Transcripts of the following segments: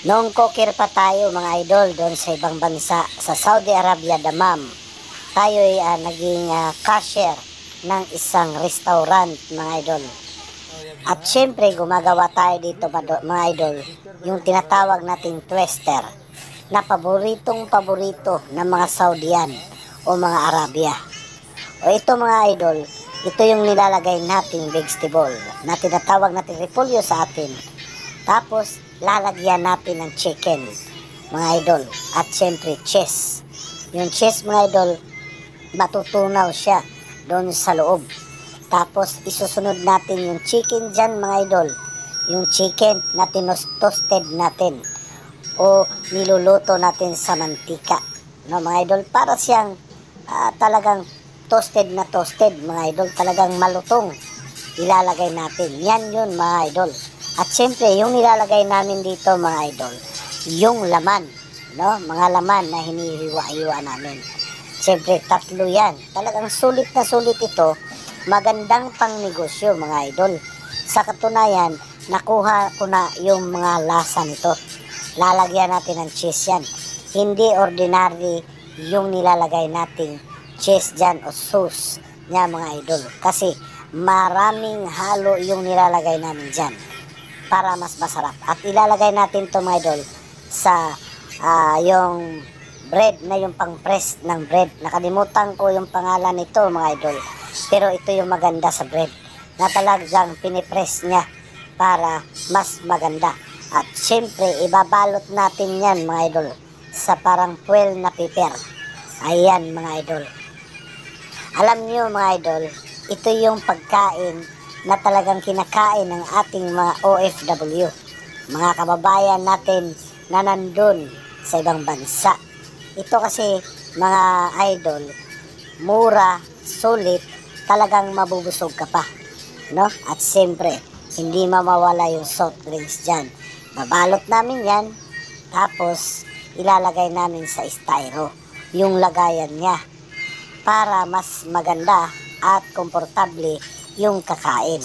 Noong coker pa tayo mga idol doon sa ibang bansa, sa Saudi Arabia, Dammam, tayo ay naging cashier ng isang restaurant mga idol. At syempre gumagawa tayo dito mga idol, yung tinatawag nating twister na paboritong-paborito ng mga Saudian o mga Arabia. O ito mga idol, ito yung nilalagay nating vegetable na tinatawag natin repolyo sa atin. Tapos, lalagyan natin ng chicken, mga idol. At syempre, cheese. Yung cheese, mga idol, matutunaw siya doon sa loob. Tapos, isusunod natin yung chicken dyan, mga idol. Yung chicken na toasted natin. O niluluto natin sa mantika. No, mga idol, para siyang talagang toasted na toasted, mga idol. Talagang malutong. Ilalagay natin. Yan yun, mga idol. At syempre, yung nilalagay namin dito mga idol, yung laman, no? Mga laman na hinihiwa-hiwa namin. Syempre, 3 yan. Talagang sulit na sulit ito. Magandang pang negosyo mga idol. Sa katunayan, nakuha ko na yung mga lasa nito. Lalagyan natin ng cheese yan. Hindi ordinary yung nilalagay nating cheese dyan o sauce niya mga idol. Kasi maraming halo yung nilalagay namin dyan para mas masarap. At ilalagay natin to mga idol sa yung bread na yung pang-press ng bread. Nakalimutan ko yung pangalan nito mga idol. Pero ito yung maganda sa bread na talagang pinipress niya para mas maganda. At syempre ibabalot natin yan mga idol sa parang foil na paper. Ayan mga idol. Alam niyo mga idol, ito yung pagkain na talagang kinakain ng ating mga OFW, mga kababayan natin na nandun sa ibang bansa. Ito kasi mga idol, mura, sulit, talagang mabubusog ka pa, no? At siyempre, hindi mawawala yung soft drinks dyan. Babalot namin yan, tapos ilalagay namin sa styro, yung lagayan niya, para mas maganda at komportable yung kakain.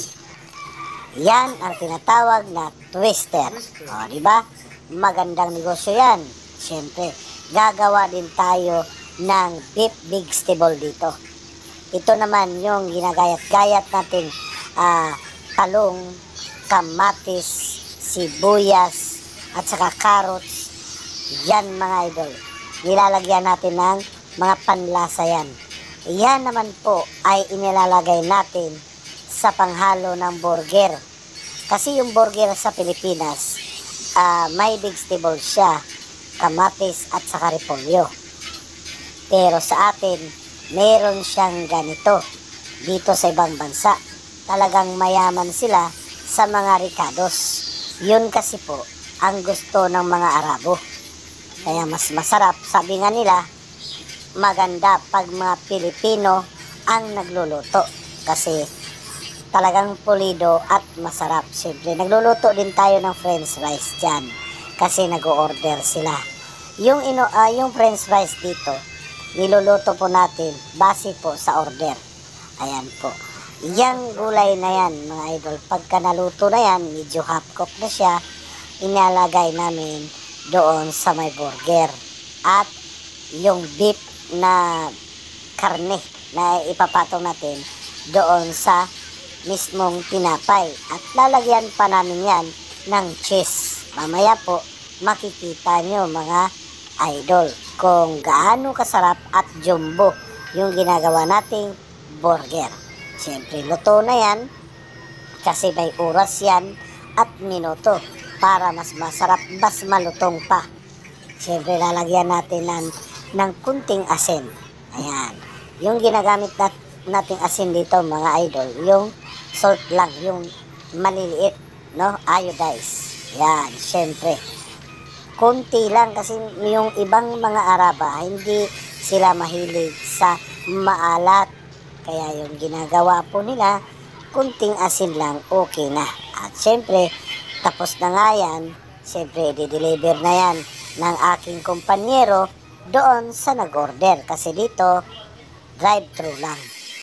Yan ang tinatawag na twister. O, diba? Magandang negosyo yan. Siyempre, gagawa din tayo ng beef vegetable dito. Ito naman yung ginagayat-gayat natin talong, kamatis, sibuyas, at saka carrots. Yan mga idol. Nilalagyan natin ng mga panlasa yan. Yan naman po ay inilalagay natin sa panghalo ng burger. Kasi yung burger sa Pilipinas, may vegetable siya, kamatis at saka repolyo. Pero sa atin, meron siyang ganito dito sa ibang bansa. Talagang mayaman sila sa mga ricados. Yun kasi po ang gusto ng mga Arabo. Kaya mas masarap, sabi nga nila, maganda pag mga Pilipino ang nagluluto. Kasi talagang pulido at masarap. Siyempre, nagluluto din tayo ng french fries dyan. Kasi nag-o-order sila. Yung french fries dito, niluluto po natin base po sa order. Ayan po. Yang gulay na yan, mga idol. Pagka naluto na yan, medyo half cook na siya, inalagay namin doon sa may burger. At yung beef na karne na ipapatong natin doon sa mismong tinapay. At lalagyan pa namin yan ng cheese. Mamaya po, makikita nyo mga idol kung gaano kasarap at jumbo yung ginagawa nating burger. Siyempre, luto na yan kasi may oras yan at minuto para mas masarap, mas malutong pa. Siyempre, lalagyan natin ng kunting asin. Ayan. Yung ginagamit nating asin dito mga idol, yung salt lang, yung maliliit, no? Iodized. Yan, siyempre. Kunti lang kasi yung ibang mga Araba, hindi sila mahilig sa maalat. Kaya yung ginagawa po nila, kunting asin lang, okay na. At siyempre, tapos na nga yan, siyempre, i-deliver na yan ng aking kumpanyero doon sa nag-order. Kasi dito, drive-thru lang.